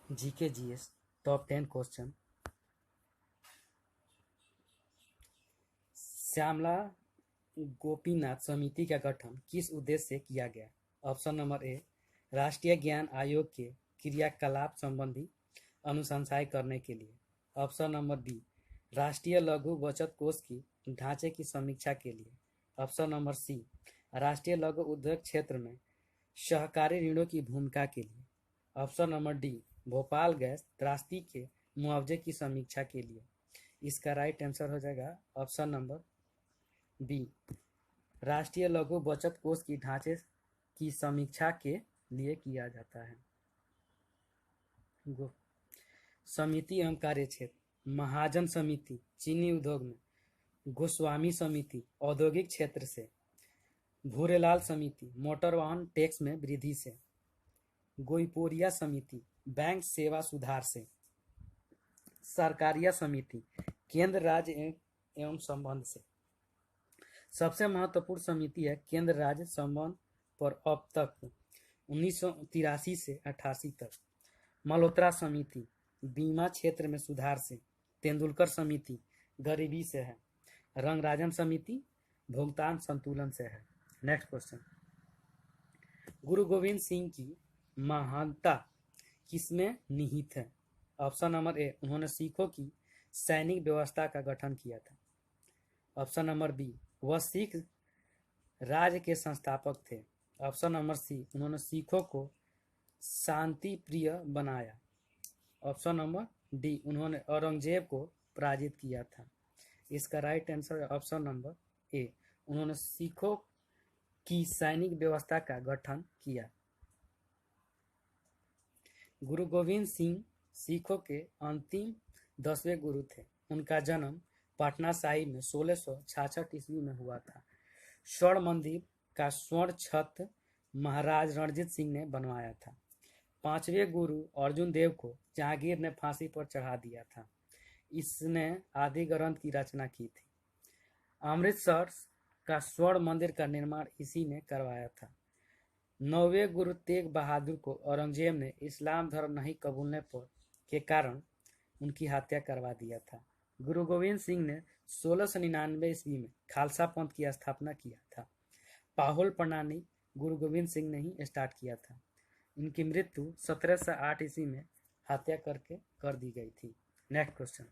GK GS top 10 question. Shyamala Gopinath समिति का गठन किस उद्देश्य से किया गया? ऑप्शन नंबर ए, राष्ट्रीय ज्ञान आयोग के क्रियाकलाप संबंधी अनुशंसाएं करने के लिए। ऑप्शन नंबर बी, राष्ट्रीय लघु बचत कोष की ढांचे की समीक्षा के लिए। ऑप्शन नंबर सी, राष्ट्रीय लघु उद्योग क्षेत्र में सहकारी ऋणों की भूमिका के लिए। Option number D, Bhopal gas त्रासदी के मुआवजे की समीक्षा के लिए। इसका राइट आंसर हो जाएगा ऑप्शन नंबर बी, राष्ट्रीय लघु बचत कोष की ढांचे की समीक्षा के लिए किया जाता है। समिति एवं कार्य क्षेत्र, महाजन समिति चीनी उद्योग में, गोस्वामी समिति औद्योगिक क्षेत्र से, भूरेलाल समिति मोटर वाहन टैक्स में वृद्धि से, गोईपोरिया समिति बैंक सेवा सुधार से, सरकारिया समिति केंद्र राज्य एवं संबंध से। सबसे महत्वपूर्ण समिति है केंद्र राज्य संबंध पर अब तक 1983 से 88 तक। मल्होत्रा समिति बीमा क्षेत्र में सुधार से, तेंदुलकर समिति गरीबी से है, रंगराजन समिति भुगतान संतुलन से है। नेक्स्ट क्वेश्चन, गुरु गोविंद सिंह की महानता किसमें निहित है? ऑप्शन नंबर ए, उन्होंने सिखों की सैनिक व्यवस्था का गठन किया था। ऑप्शन नंबर बी, वह सिख राज्य के संस्थापक थे। ऑप्शन नंबर सी, उन्होंने सिखों को शांति प्रिय बनाया। ऑप्शन नंबर डी, उन्होंने औरंगजेब को पराजित किया था। इसका राइट आंसर है ऑप्शन नंबर ए, उन्होंने सिखों की सैनिक व्यवस्था का गठन किया। गुरु गोविंद सिंह सिखों के अंतिम 10वें गुरु थे। उनका जन्म पटना साहिब में 1666 ईस्वी में हुआ था। स्वर्ण मंदिर का स्वर्ण छत महाराज रणजीत सिंह ने बनवाया था। 5वें गुरु अर्जुन देव को जहांगीर ने फांसी पर चढ़ा दिया था। इसने आदि ग्रंथ की रचना की थी। अमृतसर का स्वर्ण मंदिर का निर्माण इसी ने करवाया था। 9वें गुरु तेग बहादुर को औरंगजेब ने इस्लाम धर्म नहीं कबूलने पर के कारण उनकी हत्या करवा दिया था। गुरु गोविंद सिंह ने 1699 ईस्वी में खालसा पंथ की स्थापना किया था। पाहुल प्रणाली गुरु गोविंद सिंह ने ही स्टार्ट किया था। इनकी मृत्यु 1708 ईस्वी में हत्या करके कर दी गई थी। नेक्स्ट क्वेश्चन,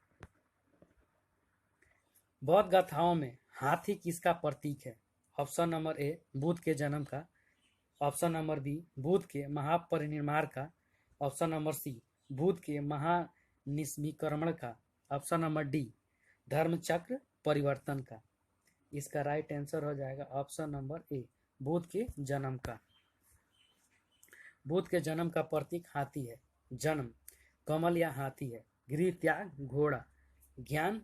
बौद्ध गाथाओं में हाथी किसका प्रतीक है? ऑप्शन नंबर ए, बुद्ध के जन्म का। ऑप्शन नंबर बी, बुद्ध के महापरिनिर्वाण का। ऑप्शन नंबर सी, बुद्ध के महानिस्मीकरण का। ऑप्शन नंबर डी, धर्मचक्र परिवर्तन का। इसका राइट आंसर हो जाएगा ऑप्शन नंबर ए, बुद्ध के जन्म का। बुद्ध के जन्म का प्रतीक हाथी है। जन्म कमल या हाथी है। गृह त्याग घोड़ा। ज्ञान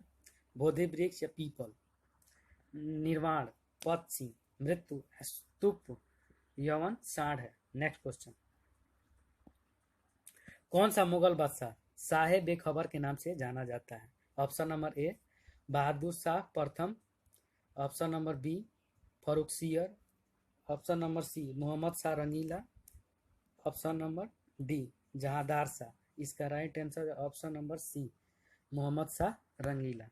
बोधि वृक्ष या पीपल। निर्वाण पक्षी। मृत्यु स्तूप यवन सांड है। नेक्स्ट क्वेश्चन, कौन सा मुगल बादशाह शाहे बेखबर के नाम से जाना जाता है? Option number A, Bahadur Shah प्रथम। Option number B, Farrukhsiyar. Option number C, Mohammad Shah Rangila. Option number D, Jahandar Shah. इसका राइट आंसर है option number C, Mohammad Shah Rangila.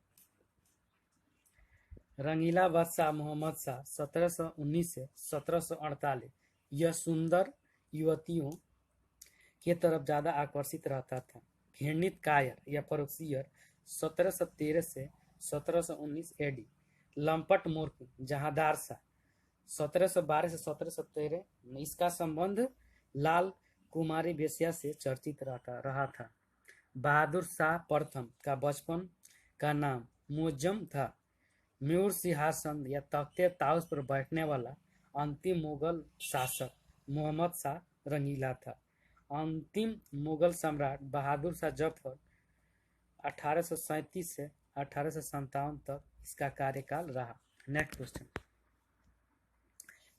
Rangila बादशाह मोहम्मद शाह 1719 से 1748 यह सुंदर युवतियों के तरफ ज्यादा आकर्षित रहता था। घृणित कायर या फरुखसियर 1713 से 1719 एडी। लंपट मूर्ख जहांदार शाह 1712 से 1713। इसका संबंध लाल कुमारी बेसिया से चर्चित रहा था। बहादुर शाह प्रथम का बचपन का नाम मुअज्जम था। मयूर सिंहासन या तख्ते ताउस पर बैठने वाला अंतिम मुगल शासक मोहम्मद शाह रंगीला था। अंतिम मुगल सम्राट बहादुर शाह जफर 1837 से 1857 तक इसका कार्यकाल रहा। नेक्स्ट क्वेश्चन,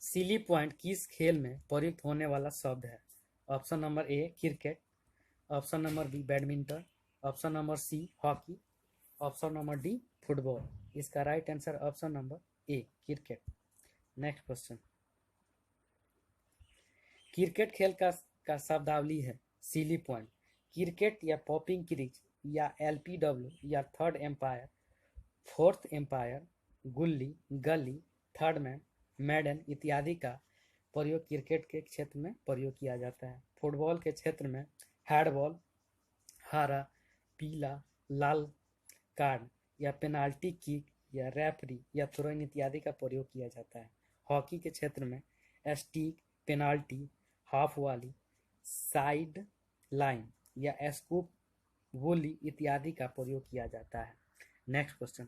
सिली पॉइंट किस खेल में प्रयुक्त होने वाला शब्द है? Option number A, cricket. Option number B, badminton. Option number C, hockey. Option number D, football. इसका right answer option number A, cricket. Next question, cricket खेल का शब्दावली है सिली पॉइंट क्रिकेट या पॉपिंग क्रिच या एलपीडब्ल्यू या third umpire, fourth empire, गुल्ली, गली, थर्ड मैन, मैडन इत्यादि का प्रयोग क्रिकेट के क्षेत्र में प्रयोग किया जाता है। फुटबॉल के क्षेत्र में हैंडबॉल, हरा, पीला, लाल कार्ड या पेनाल्टी किक या रेफरी या थ्रो इन इत्यादि का प्रयोग किया जाता है। हॉकी के क्षेत्र में स्टिक, पेनाल्टी, हाफ वाली, साइड लाइन या स्कूप, वोली इत्यादि का प्रयोग किया जाता है। नेक्स्ट क्वेश्चन,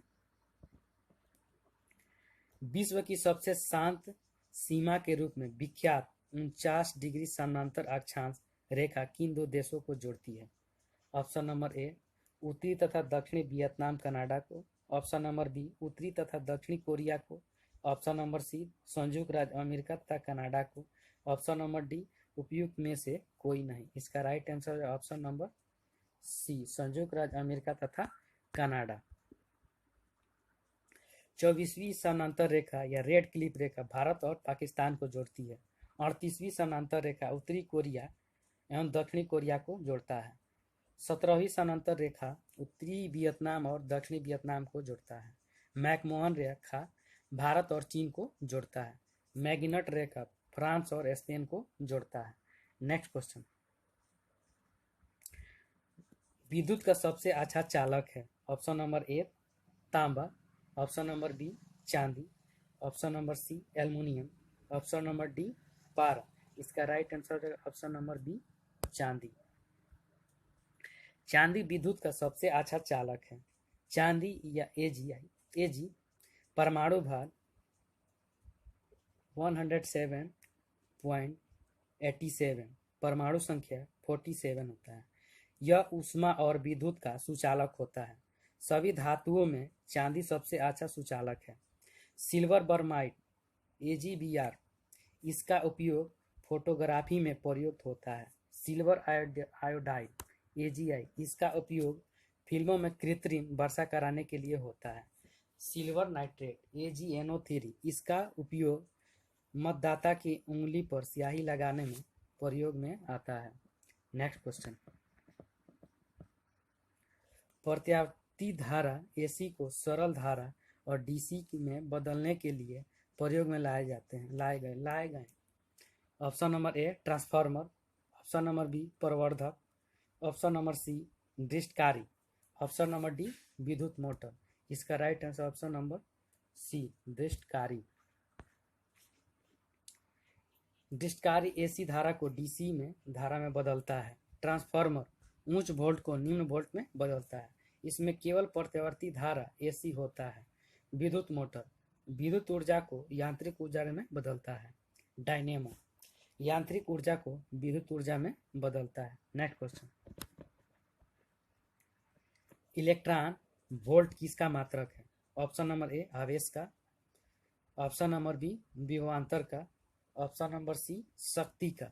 विश्व की सबसे शांत सीमा के रूप में विख्यात 49 डिग्री समानांतर अक्षांश रेखा किन दो देशों को जोड़ती है? ऑप्शन नंबर ए उत्तरी तथा दक्षिणी वियतनाम कनाडा को, ऑप्शन नंबर बी उत्तरी तथा दक्षिणी कोरिया को, ऑप्शन नंबर सी संयुक्त राज्य अमेरिका तथा कनाडा को, ऑप्शन नंबर डी उपयुक्त में से कोई नहीं। इसका राइट आंसर है ऑप्शन नंबर सी संयुक्त राज्य अमेरिका तथा कनाडा। 24वीं समानांतर रेखा या रेड क्लिफ रेखा भारत और पाकिस्तान को जोड़ती है। 38वीं समानांतर रेखा उत्तरी कोरिया एवं दक्षिणी कोरिया को जोड़ता है। 17वीं समानांतर रेखा उत्तरी वियतनाम और दक्षिणी वियतनाम को जोड़ता है। मैकमोहन रेखा भारत और चीन को जोड़ता है। मैगिनट रेखा फ्रांस और स्पेन को जोड़ता है। नेक्स्ट क्वेश्चन, विद्युत का सबसे अच्छा चालक है? ऑप्शन नंबर ए तांबा, ऑप्शन नंबर बी चांदी, option number C aluminium, option number D पारा। इसका राइट आंसर है ऑप्शन नंबर बी चांदी। चांदी विद्युत का सबसे अच्छा चालक है। चांदी या एजी परमाणु भार 107.87, परमाणु संख्या 47 होता है। यह ऊष्मा और विद्युत का सुचालक होता है। सभी धातुओं में चांदी सबसे अच्छा सुचालक है। सिल्वर बरमाइट AgBr, इसका उपयोग फोटोग्राफी में प्रयुक्त होता है। सिल्वर आयोडाइड AgI, इसका उपयोग फिल्मों में कृत्रिम वर्षा कराने के लिए होता है। सिल्वर नाइट्रेट AgNO3, इसका उपयोग मतदाता की उंगली पर स्याही लगाने में प्रयोग में आता है। नेक्स्ट क्वेश्चन, प्रत्यावर्ती धारा AC को सरल धारा और DC में बदलने के लिए प्रयोग में लाए गए। Option number A transformer, option number B प्रवर्धक, ऑप्शन नंबर सी दृष्टकारी, ऑप्शन नंबर डी विद्युत मोटर। इसका right answer option number C दृष्टकारी। दृष्टकारी AC धारा को DC में धारा में बदलता है। ट्रांसफार्मर उच्च वोल्ट को निम्न वोल्ट में बदलता है। इसमें केवल प्रत्यावर्ती धारा AC होता है। विद्युत मोटर विद्युत ऊर्जा को यांत्रिक ऊर्जा में बदलता है। डायनेमो यांत्रिक ऊर्जा को विद्युत ऊर्जा में बदलता है। नेक्स्ट क्वेश्चन, इलेक्ट्रॉन वोल्ट किसका मात्रक है? ऑप्शन नंबर ए आवेश का, ऑप्शन नंबर बी विभवांतर का, ऑप्शन नंबर सी शक्ति का,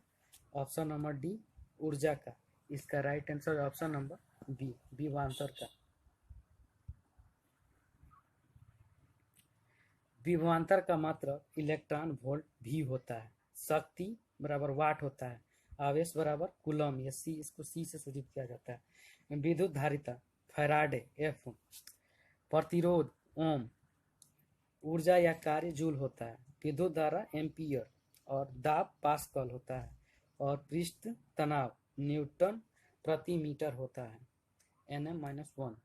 ऑप्शन नंबर डी ऊर्जा का। इसका right answer option number B विभवांतर का। विभवांतर का मात्रक इलेक्ट्रॉन वोल्ट भी होता है। शक्ति बराबर वाट होता है। आवेश बराबर कूलम, या सी, इसको सी से सूचित किया जाता है। विद्युत धारिता फैराडे F, प्रतिरोध ओम, ऊर्जा या कार्य जूल होता है। विद्युत धारा एम्पियर और दाब पास्कल होता है और पृष्ठ तनाव न्यूटन प्रति मीटर होता है Nm-1।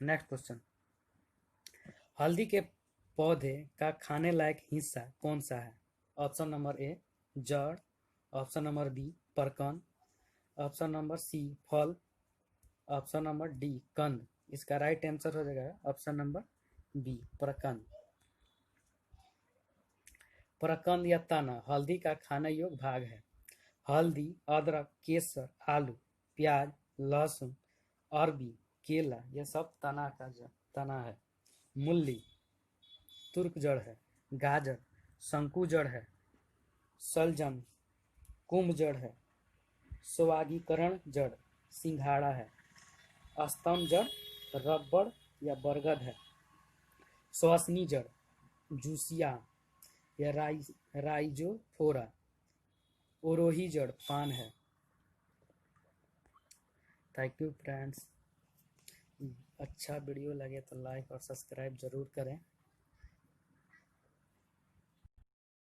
नेक्स्ट क्वेश्चन, हल्दी के पौधे का खाने लायक हिस्सा कौन सा है? ऑप्शन नंबर ए जड़, ऑप्शन नंबर बी परकन, ऑप्शन नंबर सी फल, ऑप्शन नंबर डी कंद। इसका राइट आंसर हो जाएगा ऑप्शन नंबर बी प्रकंद। प्रकंद या तना हल्दी का खाने योग्य भाग है। हल्दी, अदरक, केसर, आलू, प्याज, लहसुन, अरबी, केला, यह सब तना है। मूली तुर्क जड़ है। गाजर शंकु जड़ है। सलजम कुंभ जड़ है। स्वागीकरण जड़ सिंघाड़ा है। स्तंभ जड़ रबड़ या बरगद है। श्वसनी जड़ जूसिया या राइजोफोरा। ओरोही जड़ पान है। Thank you friends. अच्छा वीडियो लगे तो लाइक और सब्सक्राइब ज़रूर करें।